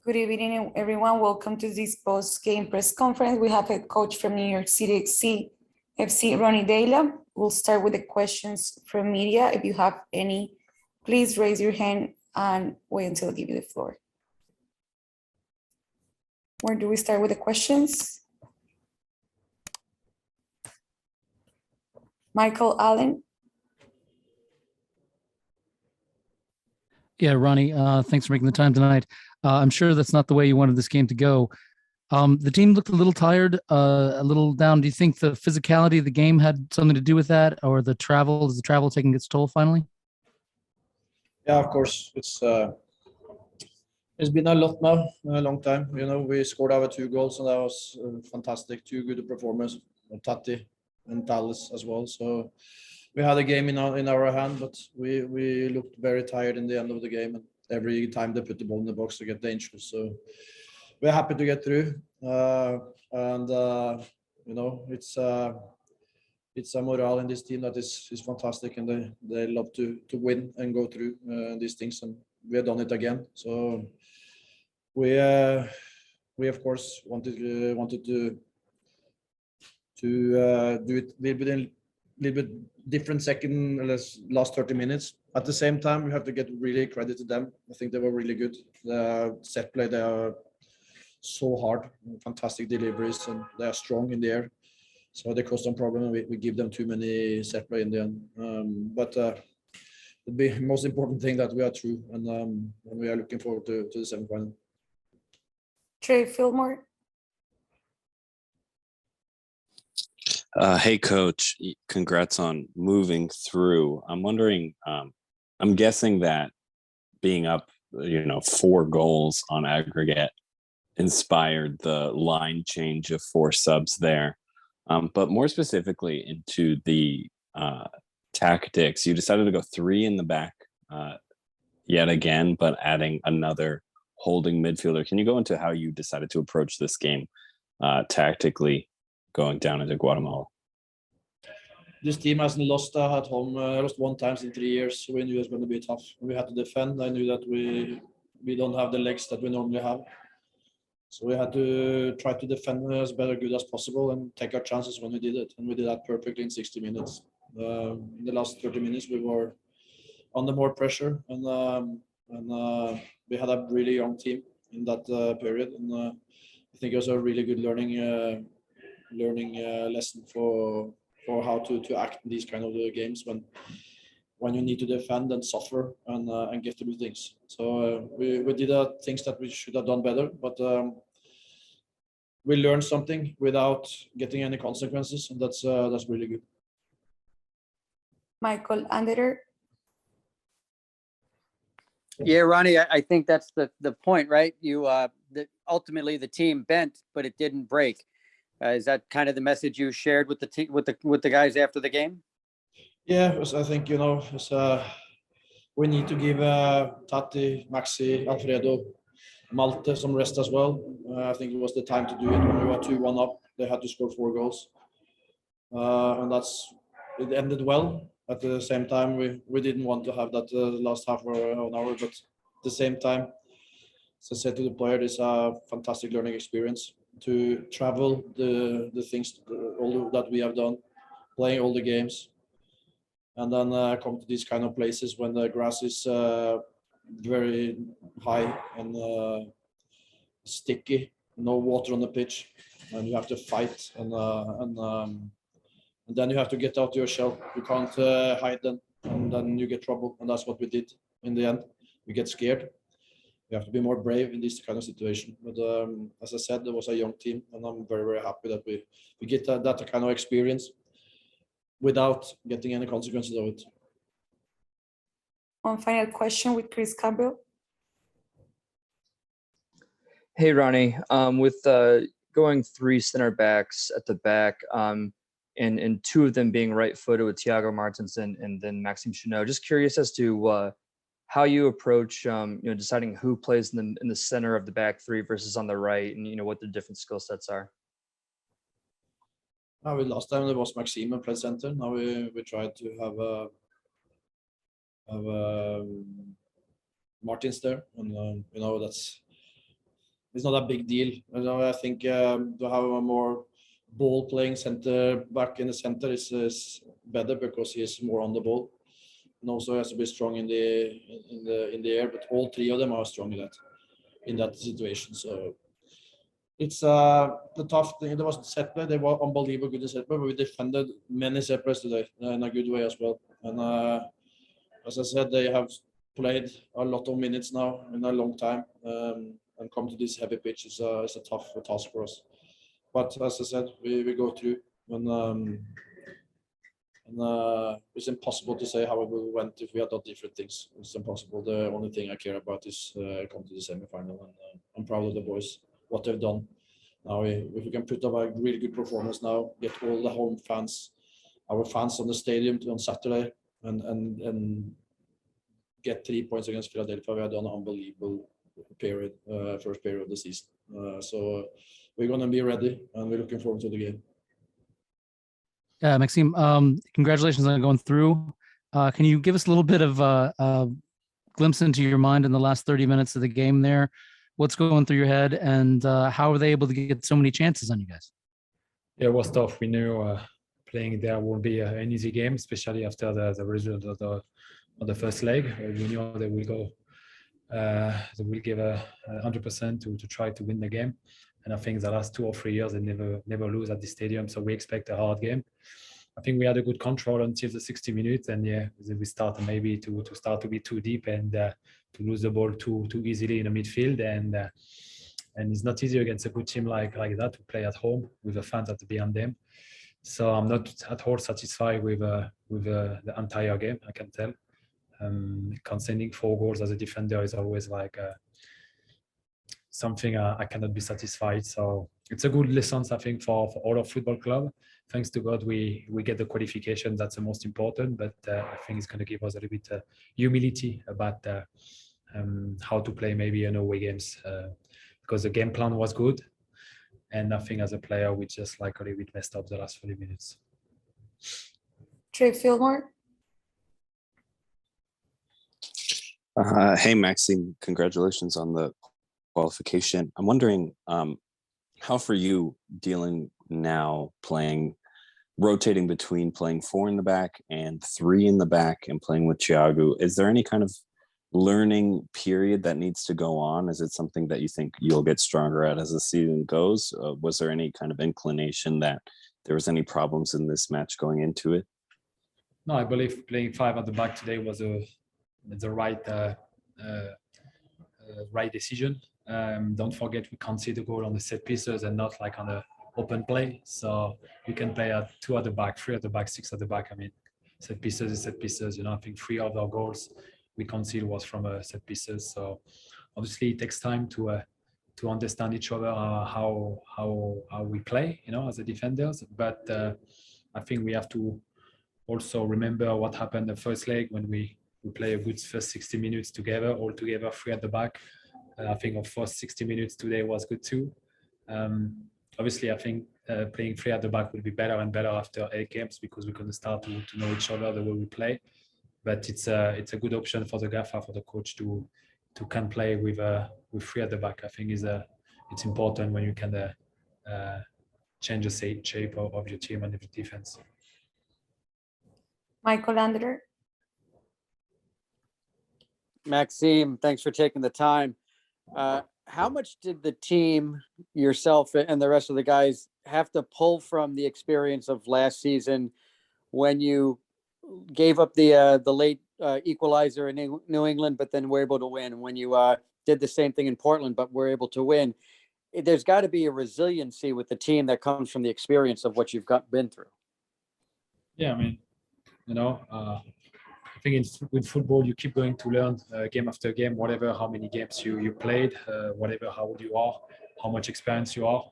Good evening, everyone. Welcome to this post-game press conference. We have head coach from New York City FC, Ronny Deila. We'll start with the questions from media. If you have any, please raise your hand and wait until I give you the floor. Where do we start with the questions? Michael Allen. Yeah, Ronnie, thanks for making the time tonight. I'm sure that's not the way you wanted this game to go. The team looked a little tired, a little down. Do you think the physicality of the game had something to do with that, or is the travel taking its toll finally? Yeah, of course. It's been a lot now, a long time. You know, we scored our 2 goals, and that was fantastic. 2 good performers, Tati and Dallas as well. So we had a game in our hand, but we looked very tired in the end of the game. And every time they put the ball in the box, they get dangerous. So we're happy to get through. You know, it's a morale in this team that is fantastic, and they love to win and go through these things, and we have done it again. So we of course wanted to do it a little bit different last 30 minutes. At the same time, we have to get really credit to them. I think they were really good. The set play, they are so hard, fantastic deliveries, and they are strong in the air. So they caused some problem. We give them too many set play in the end. But the most important thing that we are through, and we are looking forward to the semi-final. Trey Fillmore. Hey, Coach, congrats on moving through. I'm wondering, I'm guessing that being up, 4 goals on aggregate inspired the line change of 4 subs there. But more specifically into the tactics, you decided to go 3 in the back yet again, but adding another holding midfielder. Can you go into how you decided to approach this game tactically going down into Guatemala? This team hasn't lost at home. Lost 1 time in 3 years, so we knew it was going to be tough. We had to defend. I knew that we don't have the legs that we normally have, so we had to try to defend as good as possible and take our chances when we did it, and we did that perfectly in 60 minutes. In the last 30 minutes, we were under more pressure, and we had a really young team in that period, and I think it was a really good learning lesson for how to act in these kind of games when you need to defend and suffer and get through things. So we did things that we should have done better, but we learned something without getting any consequences, and that's really good. Michael Anderer. Yeah, Ronnie, I think that's the point, right? You ultimately the team bent, but it didn't break. Is that kind of the message you shared with the guys after the game? Yeah, I think we need to give Tati, Maxi, Alfredo, Malte some rest as well. I think it was the time to do it when we were 2-1 up. They had to score 4 goals, and it ended well. At the same time, we didn't want to have that last half an hour, but at the same time, as I said to the player, it's a fantastic learning experience to travel the things all that we have done, playing all the games, and then come to these kind of places when the grass is very high and sticky, no water on the pitch, and you have to fight, and then you have to get out your shell. You can't hide them, and then you get trouble, and that's what we did in the end. We get scared. You have to be more brave in this kind of situation. But as I said, there was a young team, and I'm very, very happy that we get that kind of experience without getting any consequences of it. One final question with Chris Cabell. Hey, Ronny, with going 3 center backs at the back, and 2 of them being right-footed with Thiago Martins and then Maxime Chanot, just curious as to how you approach deciding who plays in the center of the back 3 versus on the right, and what the different skill sets are. Last time it was Maxime who played center. Now we tried to have Martins there, and that's it's not a big deal. You know, I think to have a more ball playing center back in the center is better because he is more on the ball. And also has to be strong in the air. But all three of them are strong in that situation. So it's the tough thing. There was set play. They were unbelievable good in set play, but we defended many set plays today in a good way as well. And as I said, they have played a lot of minutes now in a long time, and come to this heavy pitch is a tough task for us. But as I said, we go through, and it's impossible to say how it went if we had done different things. It's impossible. The only thing I care about is come to the semi-final, and I'm proud of the boys, what they've done. Now, if we can put up a really good performance now, get all the home fans, our fans on the stadium on Saturday, and get 3 points against Philadelphia, we have done an unbelievable period, first period of the season. So we're going to be ready, and we're looking forward to the game. Yeah, Maxime, congratulations on going through. Can you give us a little bit of a glimpse into your mind in the last 30 minutes of the game there? What's going through your head, and how were they able to get so many chances on you guys? Yeah, it was tough. We knew playing there won't be an easy game, especially after the result of the first leg. We knew they will go, they will give 100% to try to win the game. And I think the last 2 or 3 years they never lose at the stadium, so we expect a hard game. I think we had a good control until the 60 minutes, and yeah, we started maybe to start to be too deep and to lose the ball too easily in the midfield, and it's not easy against a good team like that to play at home with the fans at behind them. So I'm not at all satisfied with the entire game. I can tell. Conceding 4 goals as a defender is always like something I cannot be satisfied. So it's a good lesson, I think, for all of football club. Thanks to God, we get the qualification. That's the most important. But I think it's going to give us a little bit humility about how to play maybe in away games, because the game plan was good, and I think as a player we just like a little bit messed up the last 30 minutes. Trey Fillmore. Hey, Maxime, congratulations on the qualification. I'm wondering how for you dealing now rotating between playing 4 in the back and 3 in the back and playing with Thiago. Is there any kind of learning period that needs to go on? Is it something that you think you'll get stronger at as the season goes? Was there any kind of inclination that there was any problems in this match going into it? No, I believe playing 5 at the back today was the right decision. Don't forget we concede the goal on the set pieces and not like on the open play. So we can play at 2 at the back, 3 at the back, 6 at the back. I mean, set pieces is set pieces. You know, I think 3 of our goals we concede was from set pieces. So obviously it takes time to understand each other, how we play, you know, as the defenders. But I think we have to also remember what happened the first leg when we play a good first 60 minutes together, all together, 3 at the back. I think our first 60 minutes today was good too. Obviously, I think playing 3 at the back will be better and better after 8 games because we're going to start to know each other the way we play. But it's a good option for the gaffer, for the coach to can play with 3 at the back. I think it's important when you can change the shape of your team and your defense. Michael Anderer. Maxime, thanks for taking the time. How much did the team, yourself and the rest of the guys, have to pull from the experience of last season when you gave up the late equalizer in New England, but then were able to win? When you did the same thing in Portland, but were able to win? There's got to be a resiliency with the team that comes from the experience of what you've been through. Yeah, I mean, you know, I think with football, you keep going to learn game after game, whatever, how many games you played, whatever, how old you are, how much experience you are.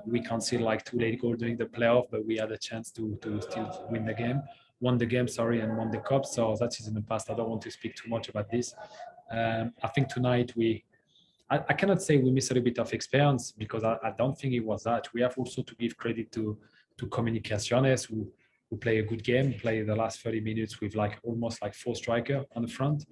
We can't see like 2 late goals during the playoff, but we had a chance to still won the game, and won the cup. So that is in the past. I don't want to speak too much about this. I think tonight I cannot say we missed a little bit of experience because I don't think it was that. We have also to give credit to Comunicaciones who play a good game, play the last 30 minutes with like almost like 4 strikers on the front.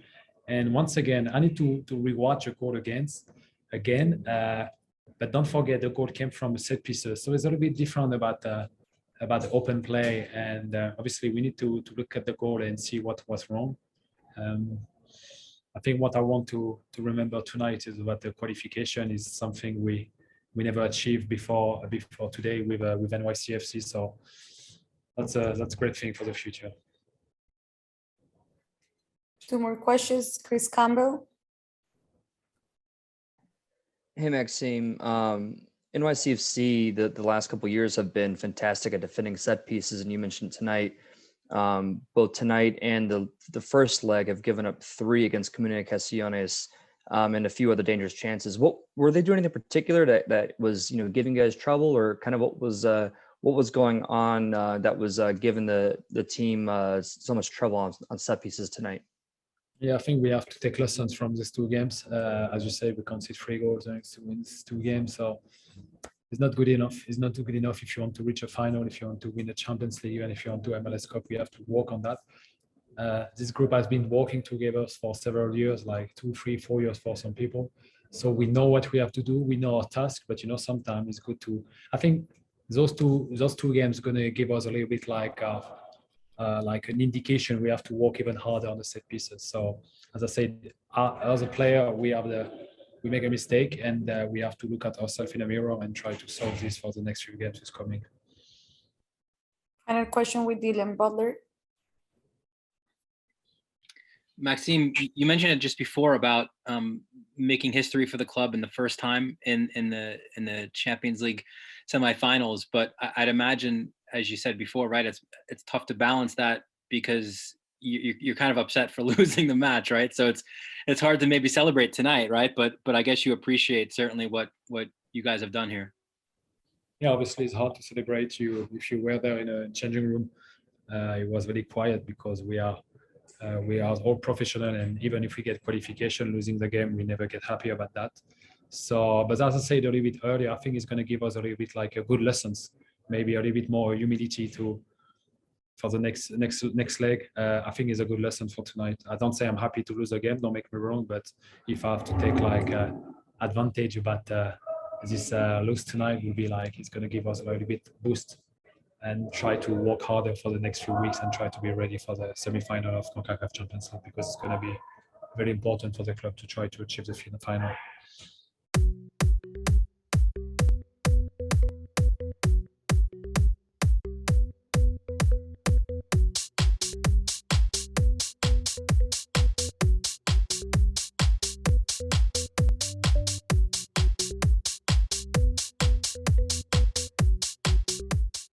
And once again, I need to rewatch a goal against. again. But don't forget the goal came from set pieces, so it's a little bit different about the open play. And obviously we need to look at the goal and see what was wrong. I think what I want to remember tonight is about the qualification is something we never achieved before today with NYCFC. So that's a great thing for the future. 2 more questions. Chris Campbell. Hey, Maxime. NYCFC, the last couple of years have been fantastic at defending set pieces, and you mentioned tonight, both tonight and the first leg have given up 3 against Comunicaciones and a few other dangerous chances. What were they doing in particular that was giving you guys trouble, or kind of what was going on that was giving the team so much trouble on set pieces tonight? Yeah, I think we have to take lessons from these 2 games. As you say, we conceded 3 goals and to win these 2 games, so it's not good enough. It's not good enough if you want to reach a final, if you want to win the Champions League, and if you want to MLS Cup. We have to work on that. This group has been working together for several years, like 2, 3, 4 years for some people. So we know what we have to do. We know our task, but sometimes it's good to. I think those two games are going to give us a little bit like an indication we have to work even harder on the set pieces. So as I said, as a player, we make a mistake, and we have to look at ourselves in a mirror and try to solve this for the next few games that's coming. Final question with Dylan Butler. Maxime, you mentioned it just before about making history for the club in the first time in the Champions League semifinals. But I'd imagine, as you said before, right, it's tough to balance that because you're kind of upset for losing the match, right? So it's hard to maybe celebrate tonight, right? But I guess you appreciate certainly what you guys have done here. Yeah, obviously it's hard to celebrate. If you were there in a changing room, it was very quiet because we are all professional, and even if we get qualification, losing the game, we never get happy about that. So, but as I said a little bit earlier, I think it's going to give us a little bit like a good lessons, maybe a little bit more humility for the next leg. I think is a good lesson for tonight. I don't say I'm happy to lose a game, don't make me wrong, but if I have to take like advantage about this lose tonight, will be like it's going to give us a little bit boost and try to work harder for the next few weeks and try to be ready for the semi-final of Concacaf Champions League, because it's going to be very important for the club to try to achieve the final.